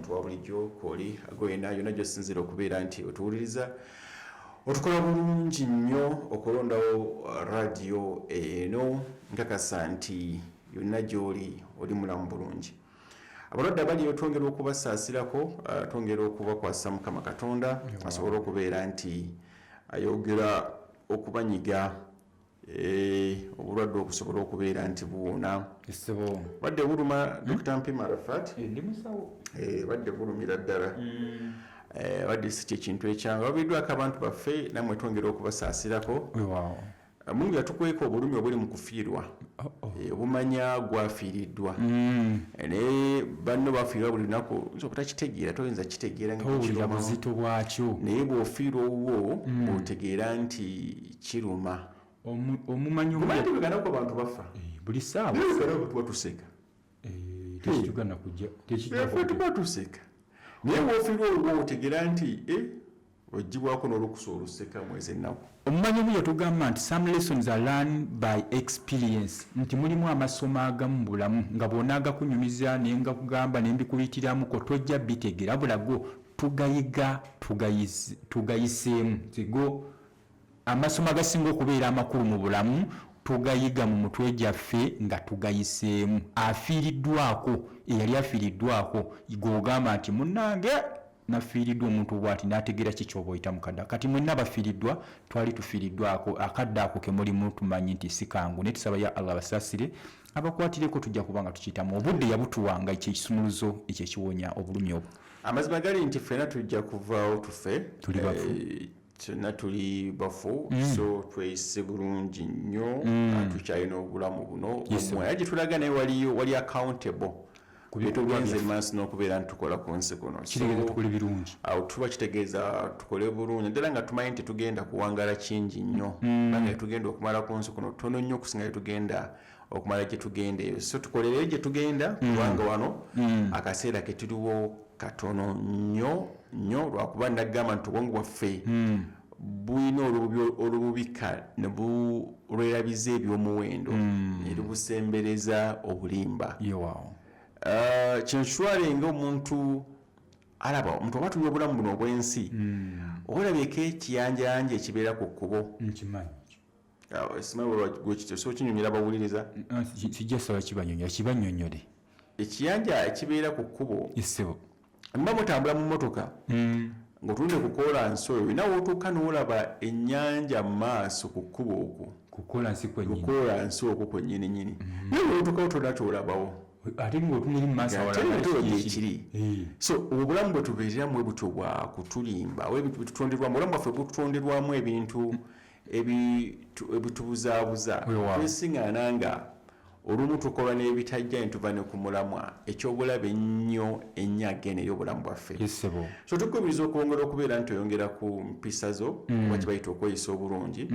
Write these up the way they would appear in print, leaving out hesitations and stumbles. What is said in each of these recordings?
omuntu wa bulijjo koli agoyena yonna gy'osinzira okubeera nti otuwuliriza otukola bulungi nnyo okulondawo radio eno nkakasa nti yonna gy'oli oli mulamu bulungi. Abalwadde abaliyo twongera okubasaasirako, twongera okubakwasa Mukama Katonda asobole okubeera nti ayogera okubanyiga obulwadde okusobola okubeera nti buwona. Badde buluma Dr. Mpima Arafat badde bulumira ddala badde si kyekintu ekyanga wabiddwako abantu baffe nammwe twongera okubasaasirako. Mungu yatukweka obulumi obuli mu kufiirwa obumanya gwafiiriddwa naye banno bafiirwa buli lunaku obutakitegeera toyinza kitegeera buzito bwakyo naye bw'ofiirwa owuwo otegeera nti kiruma omumanyi omumanyitiganaku abantu bafa buli ssaawa tuba tuseka tuba tuseka naye bw'ofiirwa owuwo otegeera nti ojjibwako n'olukusa oluseka mwezi ennaku. Omumanyi omu yatugamba nti some lessons are learned by experience, nti mulimu amasomo agamu bulamu nga bw'onaagakunyumiza ne nga kugamba ne mbikuyitiramuko tojja bitegeera bulago tugayiga tugayiseemu zigo amasomo agasinga okubeera amakulu mu bulamu tugayiga mu mutwe gyaffe nga tugayiseemu. Afiiriddwako eyali afiiriddwako gogamba nti munnange nafiiriddwa omuntu bwati n'ategeera ki ky'oba oyita mukadde kati mwenna bafiiriddwa twali tufiiriddwako akadde ako ke mulimu tumanyi nti si kangu ne tusaba ya Allah basaasire abakwatireko tujja kuba nga tukiyitamu obudde yabutuwanga ekyekisumuluzo ekyekiwonya obulumi obwo. Amazima gali nti ffenna tujja kuvaawo tufe tuli bafu kyonna tuli bafu so tweyise bulungi nnyo tukyalina obulamu buno omwe gye tulaga naye wali accountable tugenze maaso n'okubeera nti tukola ku nsi kuno kitegeeza tukole birungi awo tuba kitegeeza tukole bulungi ddala nga tumanyi nti tugenda kuwangala kingi nnyo nga tugenda okumala ku nsi kuno tono nnyo okusinga tugenda okumala gye tugenda eyo so tukolere gye tugenda kubanga wano akaseera ke tuliwo katono nnyo lwakuba nagamba nti obwongo bwaffe bulina olububika ne bulwerabiza eby'omuwendo ne lubusembereza obulimba. Kyenshwale ng'omuntu alaba omuntu oba tulya obulamu buno obw'ensi olabeko ekiyanjanja ekibeera ku kkubo so kinyumira abawuliriza kijja saba kibanyonyole ekiyanja ekibeera ku kkubo mba mutambula mu mmotoka ng'otulinde ku koolansi oyo olina wootuuka n'olaba ennyanja mu maaso ku kkubo okwo ku koolansi okwo kwennyininyini naye wootuukawo tolina kyolabawo ate ng'otunuli mu maaso ekiri so obulamu bwe tubeereramu bwe butyo bwa kutulimba bwetutonderwamu obulamu bwaffe bututonderwamu ebintu ebitubuzaabuza twesiŋŋaana nga olumu tukola n'ebitajja ne tuva ne ku mulamwa ekyobulabe ennyo ennyaga eno ey'obulamu bwaffe so tukubiriza okwongera okubeera nti oyongera ku mpisa zo oba kibayita okweyisa obulungi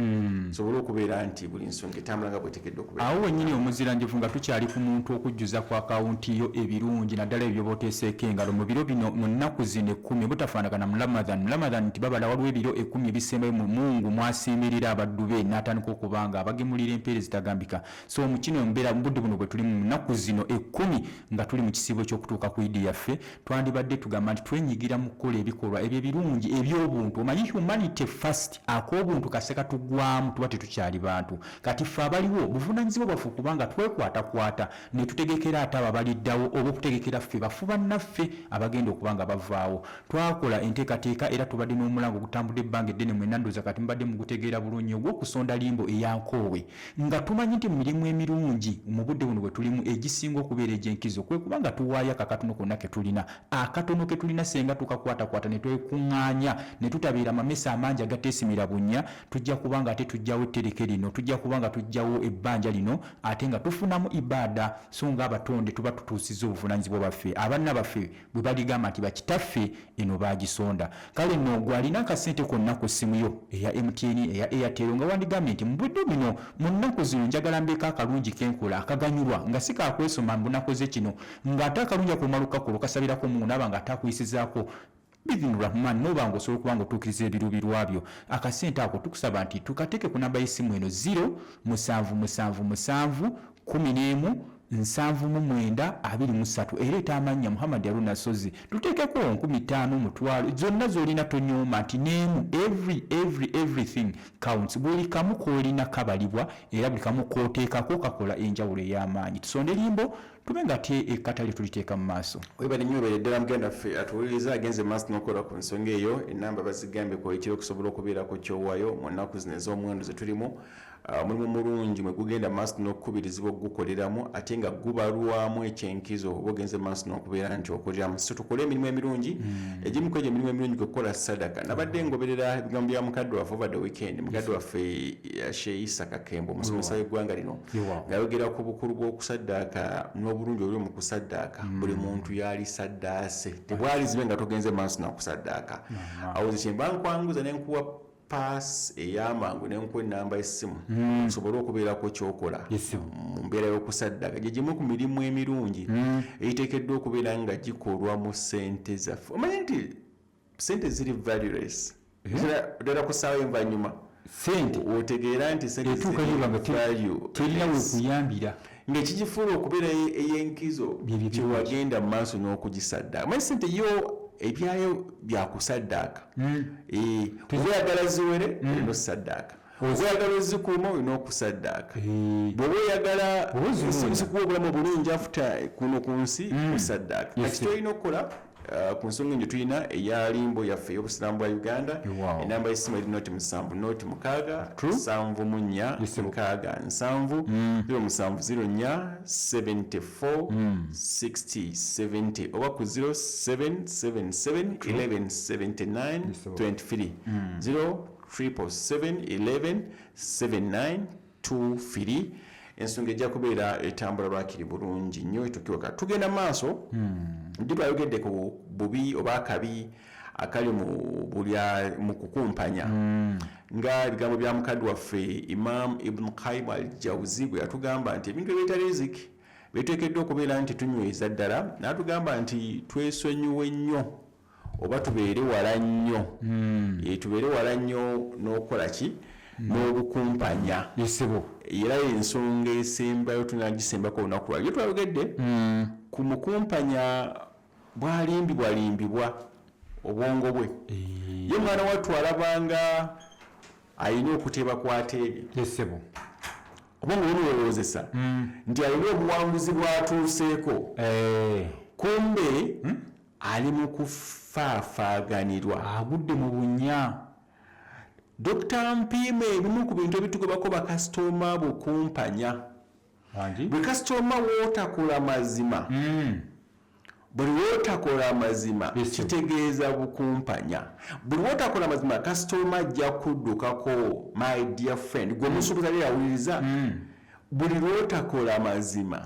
sobole okubeera nti buli nsonga etambula nga bwetekedde okubeera awo wennyini omuziranjivu nga tukyali ku muntu okujjuza ku akawunti yo ebirungi naddala ebyo booteeseeko engalo mu biro bino mu nnaku zino 10 butafaanagana mu Ramadhan nti babala waliwo ebiro 10 ebisembayo mu Mungu mwasiimirira abaddu be n'atandika okuba nga abagemulira empeera ezitagambika so mu kino mbeera budde buno bwe tuli mu nnaku zino 10 nga tuli mu kisiibo ky'okutuuka ku idi yaffe twandibadde tugamba nti twenyigira mu kukola ebikolwa ebyo ebirungi eby'obuntu omanyi humanity first ak'obuntu kaseka tugwamu tuba tetukyali bantu kati ffe abaliwo buvunaanyizibwa bwaffe kubanga twekwatakwata ne tutegekera ate ababaliddawo oba okutegekera ffe bafu bannaffe abagenda okuba nga bavaawo twakola enteekateeka era tubadde n'omulango ogutambudde ebbanga eddene mwenna ndowooza kati mbadde mu gutegeera bulungi ogw'okusonda limbo eyankoowe nga tumanyi nti mu mirimu emirungi mu budde buno bwe tulimu egisinga okubeera egy'enkizo kwe kubanga tuwaayo akakatono konna ke tulina akatono ke tulina senga tukakwatakwata ne twekuŋŋaanya ne tutabeera amamesa amangi agateesimira bunnya tujja kubanga ate tujjawo ettereke lino tujja kubanga tujjawo ebbanja lino ate nga tufunamu ibaada so nga abatonde tuba tutuusizza obuvunaanyizibwa bwaffe abaana baffe bwe baligamba nti bakitaffe eno baagisonda kale nno gwe alina akasente konna ku ssimu yo eya MTN eya Airtel nga wandigambye nti mu budde bino mu nnaku zino njagala mbeeko akalungi kenkola akaganyulwa nga si kakwesoma mbunakoze kino ng'ate akalungi akomalukakola okasabirako Mungu naaba nga atakuyisizaako Bidin Rahman noba ngo osobola kuba nga otuukiriza ebirubirwa byo akasente ako tukusaba nti tukateeke ku namba y'essimu eno 07777 11 7923 ereeta amannya Muhammad Haruna Ssozi tuteekeko 5000 umutwalo zonna z'olina tonyooma nti neemu everything counts buli kamu k'olina kabalibwa era buli kamu k'oteekako kakola enjawulo ey'amaanyi tusonde limbo tube nga ekkatale tuliteeka mu maaso webale nnyo obeere ddala mugenda ffe atuwuliriza agenze maaso n'okola ku nsonga eyo enamba bazigambye kwekiro okusobola okubeerako kyowaayo mu nnaku zino ez'omuwendo ze tulimu mulimu mulungi mwe gugenda maaso n'okukubirizibwa okugukoleramu ate nga gubalwamu ekyenkizo oba ogenze maaso n'okubeera nti okoleramu so tukole emirimu emirungi egimu ku egyo emirimu emirungi gwekukola sadaka nabadde ngoberera ebigambo bya mukadde waffe over the weekend mukadde waffe Sheikh Issa Kakembo omusomesa w'eggwanga lino ng'ayogera ku bukulu bw'okusaddaaka n'obulungi obuli mu kusaddaaka buli muntu yali saddaase tebwali zibe nga togenze maaso n'okusaddaaka awo zikyemba nkwanguza nenkuwa pass eyamangu nenkuwa enamba y'essimu osobole okubeerako kyokola mu mbeera y'okusaddaaka gye gimu ku mirimu emirungi egiteekeddwa okubeera nga gikolwa mu ssente zaffe omanyi nti ssente ziri valueless ddala ku ssaawa envanyuma sente otegeera nti terina wekuyambira ng'ekigifuula okubeera ey'enkizo kyewagenda mu maaso n'okugisaddaaka manyi sente yo ebyayo byakusaddaaka oba oyagala ziwere olina okusaddaaka oba oyagala ozikuuma olina okusaddaaka bw'oba oyagala zikuwa obulamu obulungi afuta kuno ku nsi kusaddaaka kati kyolina okukola ku nsonga enjo tulina eya limbo yaffe ey'obusiraamu bwa Uganda enamba y'essimu eri noti 7 noti 6 7 6 0704 74 60 70 oba ku 0777 11 79 23 0777 11 79 23 ensonga ejja kubeera etambula lwakiri bulungi nnyo etukiwaka tugenda maaso ndi twayogedde ku bubi oba akabi akali mu kukumpanya nga ebigambo bya mukadde waffe Imam Ibn Qayyim al-Jawzi bwe yatugamba nti ebintu ebyetali riziki biteekeddwa okubeera nti tunyweza ddala n'atugamba nti twesonyiwe nnyo oba tubeere wala nnyo tubeere wala nnyo n'okukola ki n'obukumpanya era ensonga esembayo tunagisembako olunaku lwalyo twayogedde ku mukumpanya bwalimbibwa obwongo bwe ye mwana wattu alabanga alina okuteeba kwateebye obwongo bumulowoozesa nti alina obuwanguzi bwatuuseeko kumbe ali mu kufaafaaganirwa agudde mu bunnya Dr. Mpime ebimu ku bintu ebitugobako bakasitoma bukumpanya bwe kasitoma wootakola mazima buli wootakola mazima kitegeeza bukumpanya buli wootakola mazima kasitoma ajja kuddukako my dear friend gwe musuubuza leero awuliriza buli lwootakola mazima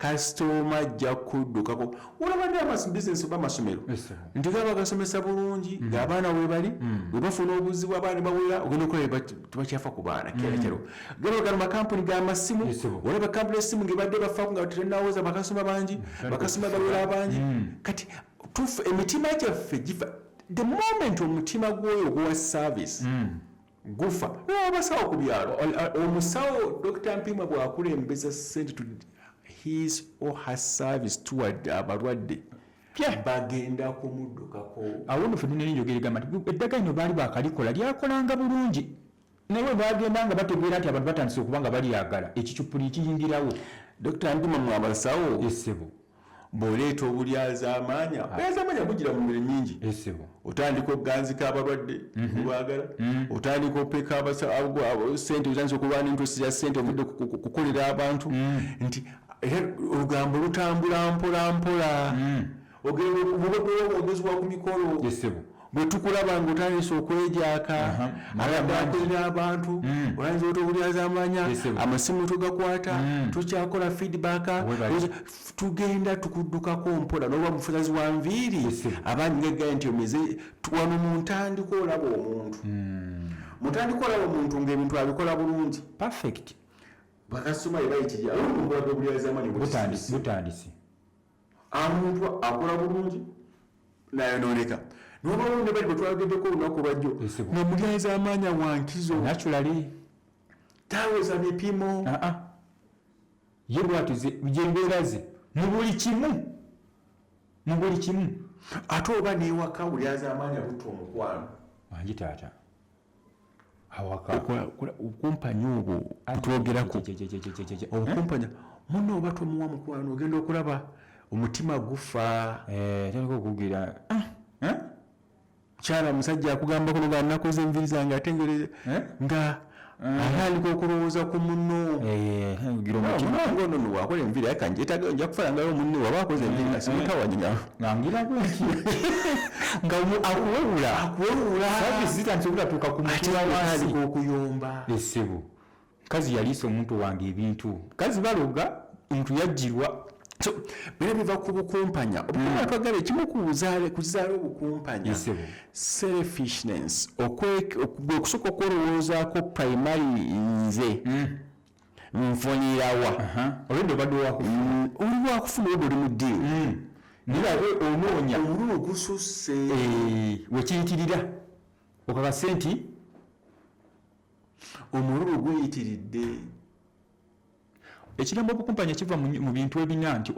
kasitoma ajja kuddukako olabadde bizinesi oba amasomero nti gaba gasomesa bulungi ng'abaana we bali we bafuna obuzibu abaana bawera ogenda okola tebakyafa ku baana kyalo gaba gano makampuni g'amasimu olaba kampuni y'essimu ng'ebadde bafaako nga terenawooza bakasoma bangi bakasoma bawera abangi kati tufe emitima gyaffe gifa the moment omutima gwoyo ogwa service gufa abasawo ku byalo omusawo Dr. Mpima bw'akulembeza ssente his or her service toward abalwadde bagenda kumuddukako awo ffe nenjogera egamba nti eddagala lino baali bakalikola lyakolanga bulungi naye bagenda nga bategeera nti abantu batandise okuba nga balyagala ekicupuli ekiyingirawo Dr. Mpima mu abasawo bw'oleeta obulyazaamaanya obulyazaamaanya bugira mu mirimu mingi otandika okuganzika abalwadde kubaagala otandika opeka sente otandisa okuba n'entuusi ya sente ovudde kukolera abantu nti olugambo lutambula mpola mpola ogezebwa ku mikolo bwe tukulaba nga otandisa okwejaaka akolera abantu olanza oti obulyazaamaanya amasimu tugakwata tukyakola feedback tugenda tukuddukako mpola n'oba mufuzazi wa nviiri abangi ngegaye nti omize wano mu ntandika olaba omuntu ng'ebintu abikola bulungi perfect bakasoma ebayitira olumulaga obulyazaamaanya butandise omuntu akola bulungi nayonooneka n'obawo ne bali betwageddeko olunaku lwajjo nomulyazaamaanya wankizo naturally taweza mipimo ye bwatuze jembeera ze mu buli kimu ate oba newaka buli azaamaanyi abutta omukwano wangi taata awaka obukumpanya obwo twogerako obukumpanya muno oba tomuwa mukwano ogenda okulaba omutima gufa taliko okugira mukyala musajja akugambako nga nakoze enviri zange ate nga atandika okulowooza ku munno ngono niwakola enviri aka nja kufalangayo munne waba akoze enviri nga simutawanyina ngangira bwenti nga akuwewula savisi zitandikatuuka ku atandika okuyomba essebo kazi yaliisa omuntu wange ebintu kazi baloga omuntu yajjirwa so bino biva ku bukumpanya obukumpanya twagala ekimu kuzaala obukumpanya selfishness okusooka okwolowoozaako primary nze nfunirawa olwedde obadde oli wakufuna oba oli mu ddiiro nirabe onoonya omululu gususse wekiyitirira okakase nti omululu guyitiridde ekigambo obukumpanya kiva mu bintu ebina nti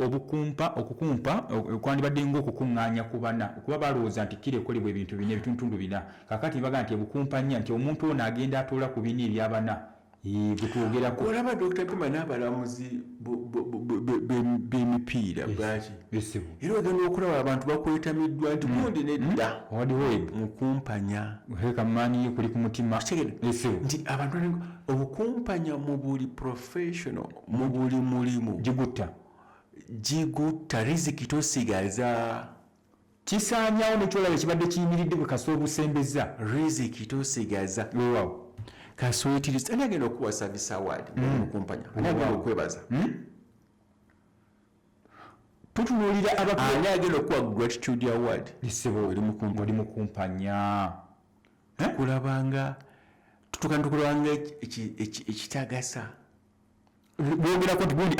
okukumpa kwandibadde ngaokukuŋŋaanya ku bana kuba balowooza nti kirekolebwa ebintu bina ebitundu bina kakati baga nti obukumpanya nti omuntu ono agenda atoola ku bina ebyabana bwetwogerako olaba Dr. Pima n'abalamuzi b'emipiira bwaki era ogenda okulaba abantu bakwetamiddwa nti gundi nedda mukumpanya kamaani ye kuli ku mutima nti abantu obukumpanya mu buli professional mu buli mulimu gigutta riziki tosigaza kisaanyawo nekyolaba ekibadde kiyimiridde bwe kasa obusembeza riziki tosigaza kasoyitiriza ani agenda okuwa service award mukumpanya ani agenda okwebaza tutunuulira ani agenda okuwa gratitude award oli mukumpanya kulabanga tutukandukulabanga ekitagasa bwogerako nti gundi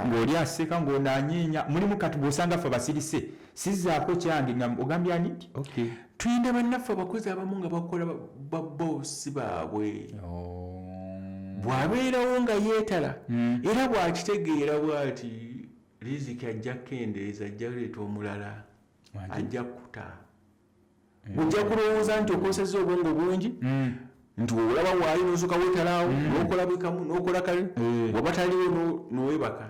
ng'oli aseka ng'onaanyeenya mulimu kati bw'osanga ffe basirise sizzaako kyange nga ogambye ani nti tuyinda bannaffe abakozi abamu nga bakola baboosi baabwe bw'abeerawo nga yeetala era bw'akitegeera bw'ati riziki ajja kukendeeza ajja kuleeta omulala ajja kukuta ojja kulowooza nti okosezza obwongo bungi nti olaba waayo n'osooka weetalaawo n'okola bwekamu n'okola kali oba taliwo n'owebaka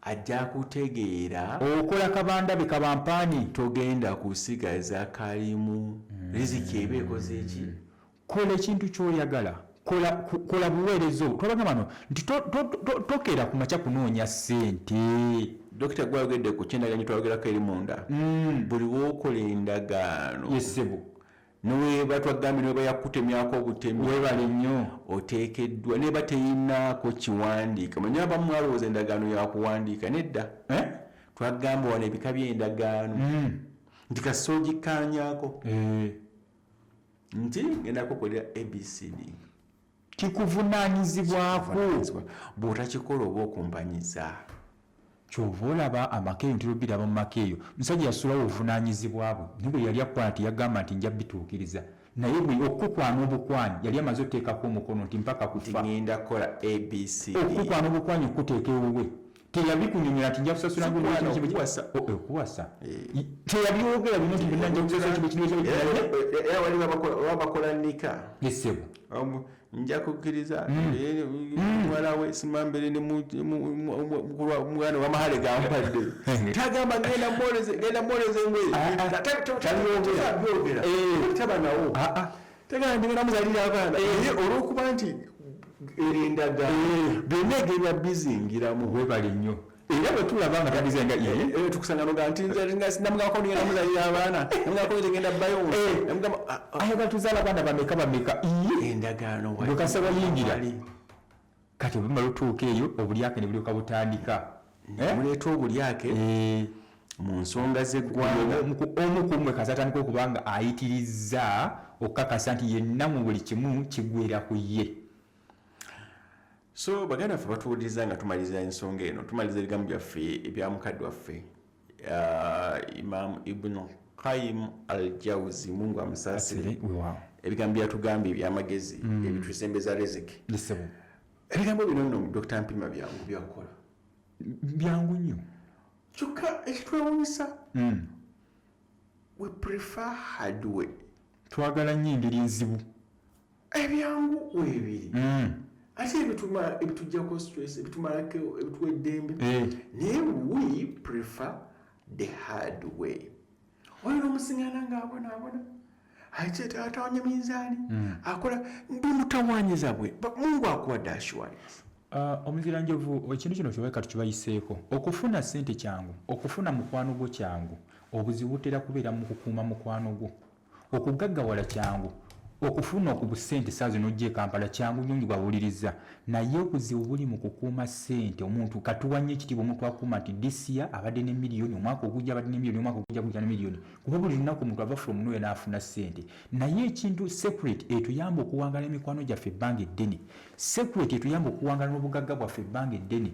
ajja kutegeera okola kabanda be kabampaani togenda kusigaza kalimu riziki eba ekoze eki kola ekintu ky'oyagala kola buweerezo twabagamba no nti tokera ku makya kunoonya ssente dokita gwayogedde ku kyendagaano twayogerako eri munda buli wookola endagaano yesebo niweba twagambye niweba yakutemyako obutemi webale nnyo oteekeddwa neba teyinaako kiwandiika manya abamu mwalowooza endagaano yakuwandiika nedda twagamba wano ebika by'endagaano nti kasita ogikkaanyaako nti ngenda kukolera abcd kikuvunaanyizibwako bw'otakikola oba okumpanyiza kyova olaba amakeeyo ntibiraba mu makeeyo musajja yasulawo obuvunaanyizibwa bwe naye bwe yali akwana tiyagamba nti nja bituukiriza naye bwe okukwana obukwani yali amaze oteekako omukono nti mpaka kufa ngenda kukola abcd okukwana obukwani okuteeka ewuwe teyabikunyonyola nti nja kusasula okuwasa teyabyogera bino nti bina nja kusasula era wali wabakola nika esebo nja kukkiriza muwala we simambere ne mwana wamahale gampadde tagamba genda mwoleze engoye taba nawo tegamba ndigenda muzalira abaana olwokuba nti erendagaano byonna egenda bizingiramu webale nnyo era bwe tulaba nga tabizenga tukusanganoga nti namugambako ndigenda muzalira abaana namugambako tegenda bayonsa ayagala tuzaala abaana bameka endagaano bwe kasa bayingira kati obumala otuuka eyo obulyake ne bulyoka butandika muleeta obulyake mu nsonga z'eggwanga omu ku mmwe kasa atandika okuba nga ayitirizza okukakasa nti yenna mu buli kimu kigwera ku ye so baganda ffe batuwuliriza nga tumaliriza ensonga eno tumaliriza ebigambo byaffe ebya mukadde waffe Imam Ibn Qayyim al-Jawzi mungu amusaasire ebigambo byatugambye ebyamagezi ebitwisembeza riziki ebigambo bino nno Dr. Mpima byangu byakola byangu nnyo kyokka ekitwewuunyisa we prefer hard way. twagala nnyo engeri enzibu Ebyangu weebiri ate ebitujjako stress ebitumalako ebituwa eddembe naye we prefer the hard way. Olina omusiŋŋaana ng'abonaabona atawanya minzaani akola bimutawanyiza bwe Mungu akuwadde assurance. Omuzira Njovu ekintu kino kyoweka tukibayiseeko okufuna ssente kyangu okufuna mukwano gwo kyangu obuzibu butera kubeera mu kukuuma mukwano gwo okugaggawala kyangu okufuna ku busente saa zino ojja e Kampala kyangu nnyo bwawuliriza naye obuzibu buli mu kukuuma ssente omuntu katuwanye ekitiibwa omuntu akuuma nti disiya abadde ne miliyoni omwaka ogujja abadde ne miliyoni omwaka ogujja gujja ne miliyoni kuba buli lunaku omuntu ava from nowhere n'afuna ssente naye ekintu secret etuyamba okuwangala emikwano gyaffe ebbanga eddene secret etuyamba okuwangala n'obugagga bwaffe ebbanga eddene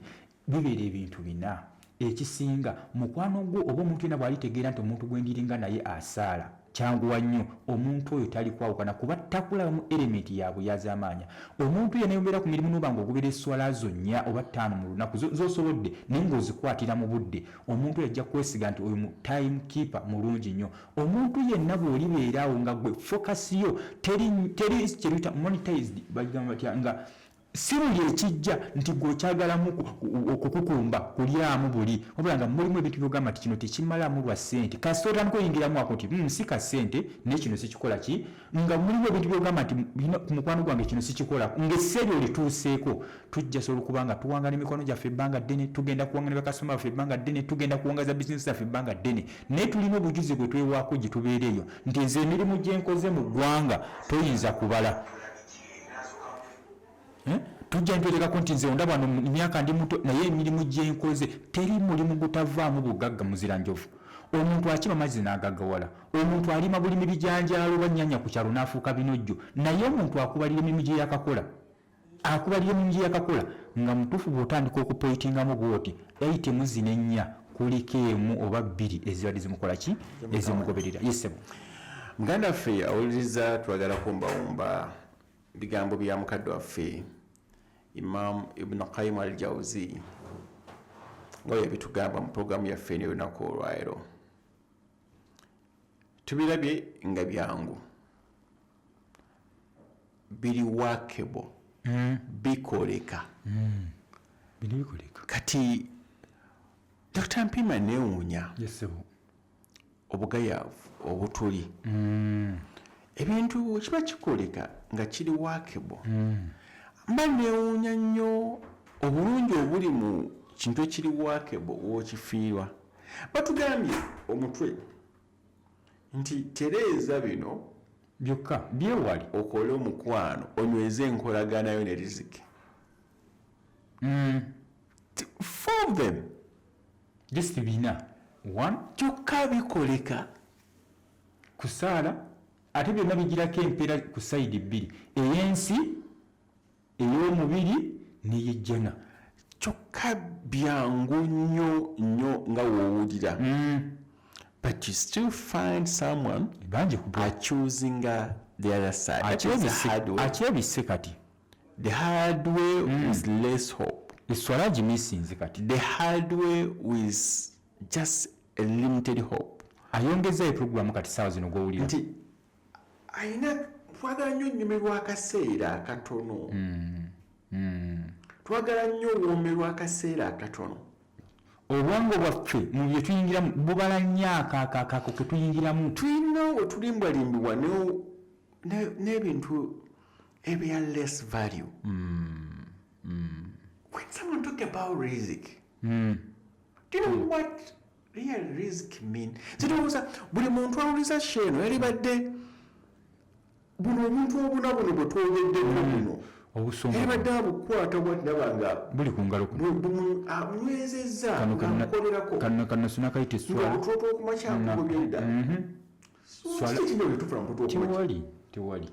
bibeera ebintu bina ekisinga mukwano gwo oba omuntu yena bw'alitegeera nti omuntu gwendiringa naye asaala kyanguwa nnyo omuntu oyo tali kwawukana kuba takulamu elementi yaabwe yaz'amaanya omuntu yena yombeera ku mirimu n'oba ng'ogobera esswala zo 4 oba 5 mu lunaku z'osobodde naye ng'ozikwatira mu budde omuntu yajja kwesiga nti oyo time keeper mulungi nnyo omuntu yenna bw'olibeeraawo nga gwe focus yo teri kyeruyita monetized bagamba batya nga si buli ekijja nti gw'okyagalamu okukukumba kulyamu buli wabula nga mulimu ebintu byogamba nti kino tekimalamu lwa ssente kasita otandika oyingiramu ako nti si ka ssente naye kino sikikola ki nga mulimu ebintu byogamba nti ku mukwano gwange kino sikikola ng'esseeri olituuseeko tujja sobola okuba nga tuwangala emikono gyaffe ebbanga ddene tugenda kuwangala bakasitoma baffe ebbanga ddene tugenda kuwangaza bizinesi zaffe ebbanga ddene naye tulina obujuzi bwe twewaako gye tubeera eyo nti nze emirimu gye nkoze mu ggwanga toyinza kubala tujja ntwerekako nti nze ondaba wano mu myaka ndi muto naye emirimu gye nkoze teri mulimu gutavaamu bugagga Muzira Njovu omuntu akima mazzi n'agaggawala omuntu alima bulimi bijanjaalo oba nnyanya ku kyalo n'afuuka binojjo naye omuntu akubalira emirimu gye yakakola nga mutuufu bw'otandika okupoyitingamu bw'oti eyitemu zino ennya kuliko emu oba bbiri ezibadde zimukola ki ezimugoberera yesebo muganda waffe awuliriza twagala kumbawumba bigambo bya mukadde waffe Imam Ibn Qayyim al-Jawzi nga yabitugamba mu programu yaffe n'olunaku olwaleero tubirabye nga byangu biri workable bikoleka kati Dr. Mpima neewuunya obugayaavu obutuli ebintu kiba kikoleka nga kiri workable mba neewuunya nnyo obulungi obuli mu kintu ekiri workable w'okifiirwa batugambye omutwe nti tereeza bino byokka byewali okole omukwano onyweze enkolaganayo ne riziki four of them just bina one kyokka bikoleka kusaala ate byonna bigirako empeera ku sayidi bbiri ey'ensi ey'omubiri n'ey'ejjana kyokka byangu nnyo nga woowulira but you still find someone choosing the other side. Akyebisse kati the hard way with less hope. Esswala gimisinze kati the hard way with just a limited hope. Ayongeza program kati sawa zino gwowulira nti ayina twagala nnyo nnyumirwa akaseera akatono twagala nnyo owomerwa akaseera akatono obwango bwaffe mu bye tuyingiramu bubala nnyo akaako ke tuyingiramu tulina otulimbwalimbibwa n'ebintu ebya less value. When someone talk about risk do you know what real risk mean? Zitowooza buli muntu awuliza sheeno yalibadde buno omuntu obunabuno bwe twogeddeko buno yalibadde abukwata bwandabanga buli ku ngalo amunywezezza amukolerako kanasuna kayita esswala obutuutu okumakyakugobyeddda tewali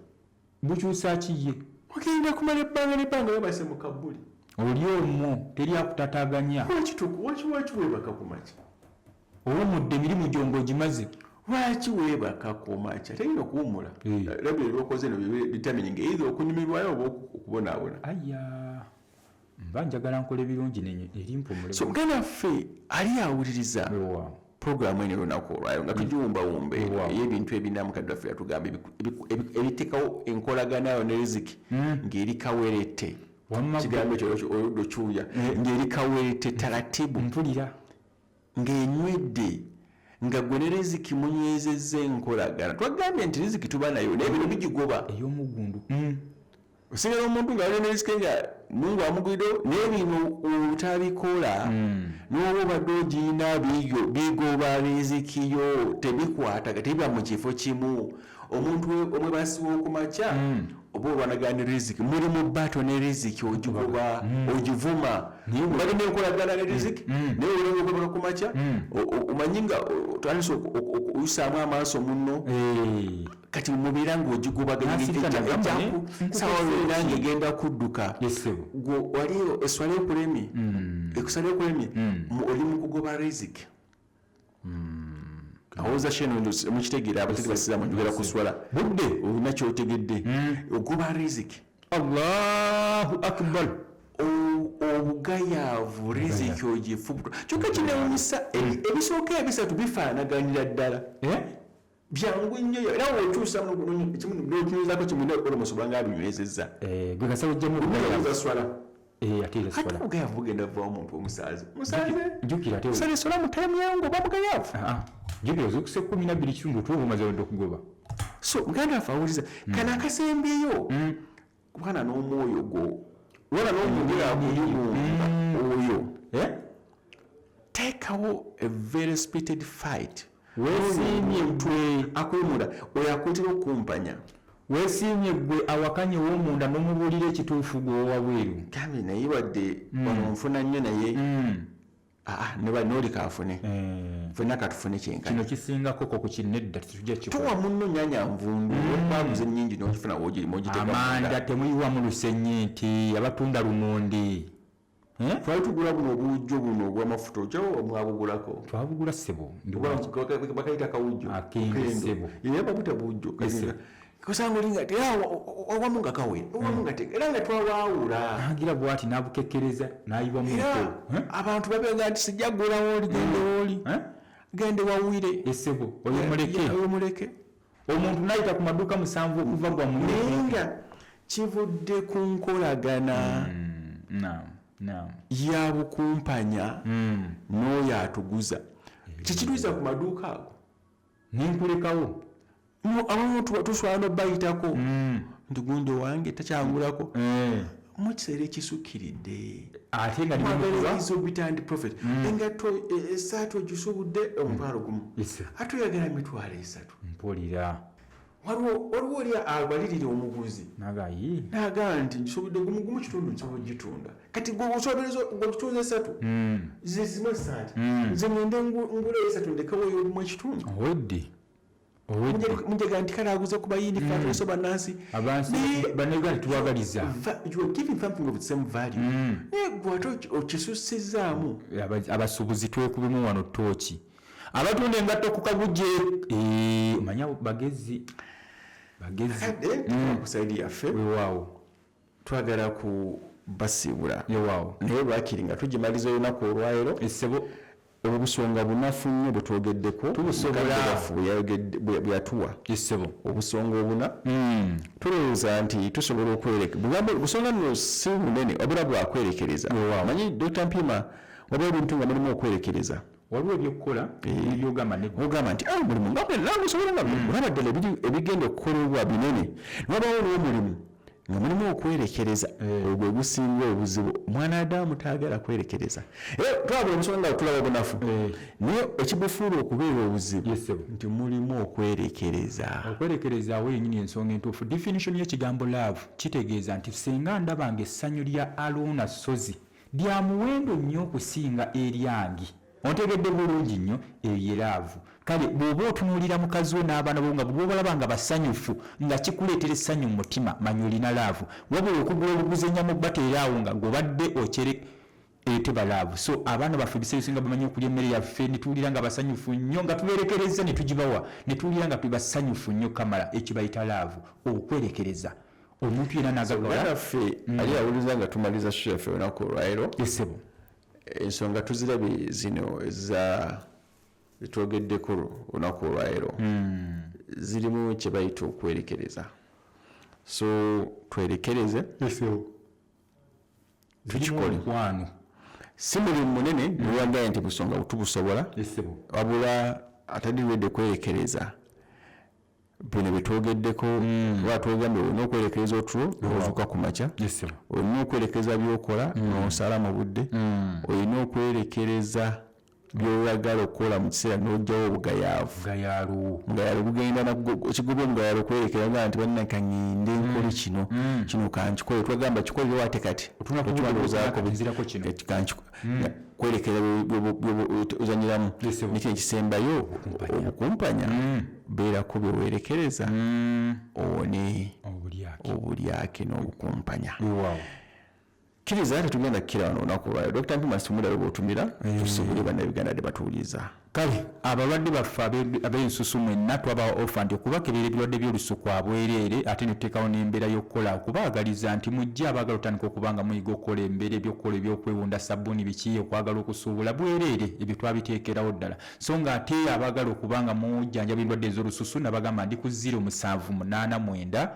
bukyusa kiye ogenda kumala ebbanga n'ebbanga yabase mu kabbuli oli omwo teri akutataganya waki weebaka ku makya owumudde emirimu gyongo ogimaze lwaki weebaka ku makya terina okuwumula labira ebyokoze no bitamini ng'eiza okunyumirwayo oba okubonaabona aya banjagala nkola ebirungi erimpumule so muganda waffe ali awuliriza programu eno olunaku olwayo nga tugiwumbawumba ey'ebintu ebina mukadde waffe yatugamba ebiteekawo enkolaganayo ne riziki ng'eri kawerete kigambo ekyo oluddo kyuya ng'eri kawerete taratibu mpulira ng'enywedde nga gwe ne riziki munywezezza enkolagana twagambye nti riziki tuba nayo naye bino bigigoba ey'omugundu osigala omuntu nga alina riziki nga mungu amugwido naye bino obutabikola n'oba obadde ogirina bigoba riziki yo tebikwataga tebiba mu kifo kimu omuntu omwebasiwa okumakya oba olwanagana riziki muli mu bato ne riziki ogigoba ogivuma balina enkolagana ne riziki naye olina okugoba kumakya omanyi nga otandise oyisaamu amaaso munno kati mubeera ng'ogigobaganyaaku sawa nange egenda kudduka gwe waliyo eswala ekulemi ekusala ekulemi oli mu kugoba riziki awoza sheno mukitegeera abatali basiramu njogera ku swala budde olina kyotegedde ogoba riziki allahu akbar obugayaavu riziki ogifubuta kyokka kinewunyisa ebisooka ebisatu bifaanaganira ddala byangu nnyo era wokyusa nokinyuzako kimune olomosobwa nga abinywezezza gwe kasaba ojjamu swala ate ate obugayaavu bugenda buvawo omuntu omusaazi jukira ate musaazi sola mutamyango oba mugayaavu jukira ozokuse 12 kitundu tuba omaze wadde okugoba so muganda waffe awuliza kana akasembyeyo kubana n'omwoyo gwo wala n'omugera akuyibumba oyo teekawo a very spirited fight weesiimye gwe akwemula oyo akwetera okumpanya weesiimye gwe awakanye w'omunda n'omubuulira ekituufu gwe wabweru gambe naye wadde ononfuna nnyo naye nooli kaafune fenna katufune kyenkana kino kisingako ku kinedda tujja kikola towa munno nyanya nvundu okwaguza ennyingi n'ogifuna wogirimu amanda temuyiwamu lusenyi nti abatunda lumondi twali tugula buno obujjo buno obw'amafuta okyawo mwabugulako twabugula ssebo bakayita kawujjo akengessebo era babuta bujjo kusanga olinga ti wawamu nga kawera wawamu nga era nga twawaawula agira bwati n'abukekkereza n'ayiwa mu abantu babenga nti sijja gula wooli gende wooli gende wawire essebo oyomuleke omuntu n'ayita ku maduuka 7 okuva gwa naye nga kivudde ku nkolagana ya bukumpanya n'oyo atuguza kikituuza ku maduuka ago ninkulekawo abamu tuswala n'obayitako nti gundi wange takyangulako mu kiseera ekisukkiridde ate nga obitandi profet engatto esaatu ogisubudde omutwalo gumu ate oyagala emitwalo 3 mpulira waliwo oli abalirira omuguzi nagaa nti ngisubudde gumugumu kitundu nsobola ogitunda kati gweogitunza 3 zizimu esaati nze ngende ngula 3 ndekawo yolimu ekitundu munjega nti kale aguza ku bayindi fatoso bannansi bannayuganda tubagaliza you are giving something of the same value naye gwate okisussizaamu abasuubuzi twekubemu wano tooki abatunda engatto ku kaguje omanya bagezi ku saidi yaffe wewaawo twagala ku basiibula yewaawo naye lwakiri nga tugimaliza olunaku olwayiro essebo obusonga bunafu nnyo bwe twogeddeko bweyatuwa essebo obusonga obuna tulowooza nti tusobola busonga nno si munene wabula bwakwerekereza manyi Dr. Mpima waba ebintu nga mulimu okwerekereza waliwo ebyokukola ogamba nti mulimu ngamusobola nga olaba ddala ebigenda okukolebwa binene wabawo olw'omulimu nga mulimu okwerekereza ogwo gusinga obuzibu mwanadamu taagala kwerekereza twabula omusonga nga tulaba obunafu naye ekibufuula okubeera obuzibu nti mulimu okwerekereza awo yennyini ensonga entuufu definition y'ekigambo love kitegeeza nti singa ndabanga essanyu lya Aruna Sozi lya muwendo nnyo okusinga eryange ontegedde bulungi nnyo eyo laavu kale bw'oba otunuulira mukazi we n'abaana bo nga bw'obalaba nga basanyufu nga kikuleetera essanyu mu mutima manya olina laavu wabula okugula obuguzi ennyama bateeraawo nga g'obadde okere teba laavu so abaana baffe ebiseera ebisinga bamanyi okulya emmere yaffe ne tuwulira nga basanyufu nnyo nga tubeerekereza ne tugibawa ne tuwulira nga tubasanyufu nnyo kamala ekibayita laavu okwerekereza omuntu yena nagagala naffe ali awuliza nga tumaliza show yaffe olunaku olwaleero esebo ensonga tuzirabye zino zetwogeddeko olunaku olwaleero zirimu kye bayita okwerekereza so twerekereze tukikole si mulimu munene niwagaye nti busonga tubusobola wabula atadiwedde kwerekereza bino byetwogeddeko oba twogambye olina okwerekereza otulo ozuuka ku makya olina okwerekereza byokola n'osala mu budde olina okwerekereza by'oyagala okukola mu kiseera n'ojjawo obugayaavu mugayaalu bugenda ekigoba omugayaalu okwerekereza nti bannanka ngende nkole kino kankikole twagamba kikolere wate kati kwerekera ozanyiramu nikyo ekisembayo obukumpanya beerako byewerekereza owone obulyake n'obukumpanya kkiriza ate tugenda kukira wano olunaku olwayo Dr. Mpima Sumulalo bw'otumira tusobole bannayuganda ne batuwuliza kale abalwadde baffe ab'ensusu mwenna twabawa ofa nti okubakebera ebirwadde by'olusuku abwereere ate ne tuteekawo n'embeera y'okukola okubaagaliza nti mujje abaagala otandika okuba nga muyiga okukola embeera ebyokukola ebyokwewunda sabbuuni biki okwagala okusuubula bwereere ebyo twabiteekerawo ddala so nga ate abaagala okuba nga mujjanjaba endwadde ez'olususu nabagamba ndi ku 0789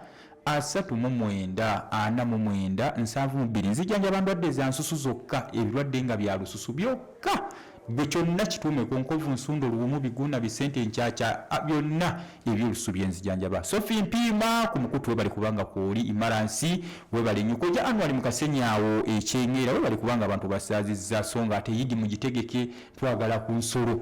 39497 nzijjanjaba ndwadde za nsusu zokka ebirwadde nga bya lususu byokka bwe kyonna kituume ku nkovu nsundo luwumu biguna bisente enkyakya byonna ebyolususu byenzijjanjaba Sophie Mpiima ku mukutu we bali kubanga kwoli imaransi we bali nyuko ja anwali mukasenyawo ekyengeera we bali kubanga abantu basaazizza so nga ate yidi mugitegeke twagala ku nsolo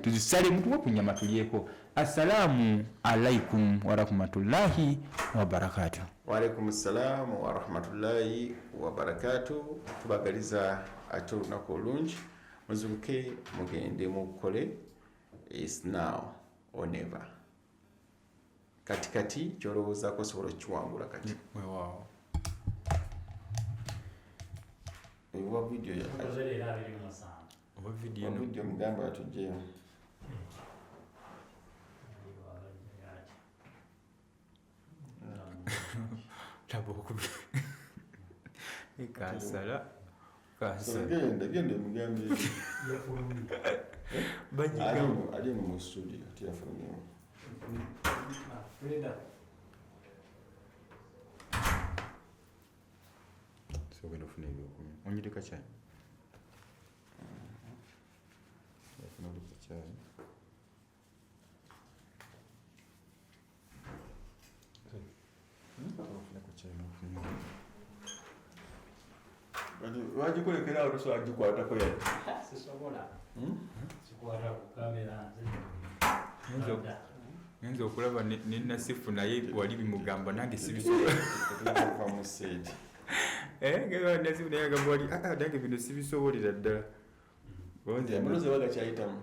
tuzisale mutuwe ku nnyama tulyeko. Assalamu alaikum warahmatullahi wabarakatuh. Waalaikum salam warahmatullahi wabarakatuh. Tubagaliza ate olunaku olungi muzuuke mugende mukole is now or never. Kati kyolowoozaako osobola okukiwangula kati. Wow. Ewa video ya video mugamba atujjeyo. Kasala genda mugambe ali mu studio tiyafunye sogenda ofuna ebyokumi onyireka kyai ofuna kyai wagikolekera awo tosobola gikwatako yali nza okulaba nenasifu naye wali bimugamba nange sibisobolanasifu naye agamba wali nange bino sibisobolera ddala embolozi bagakyayitamu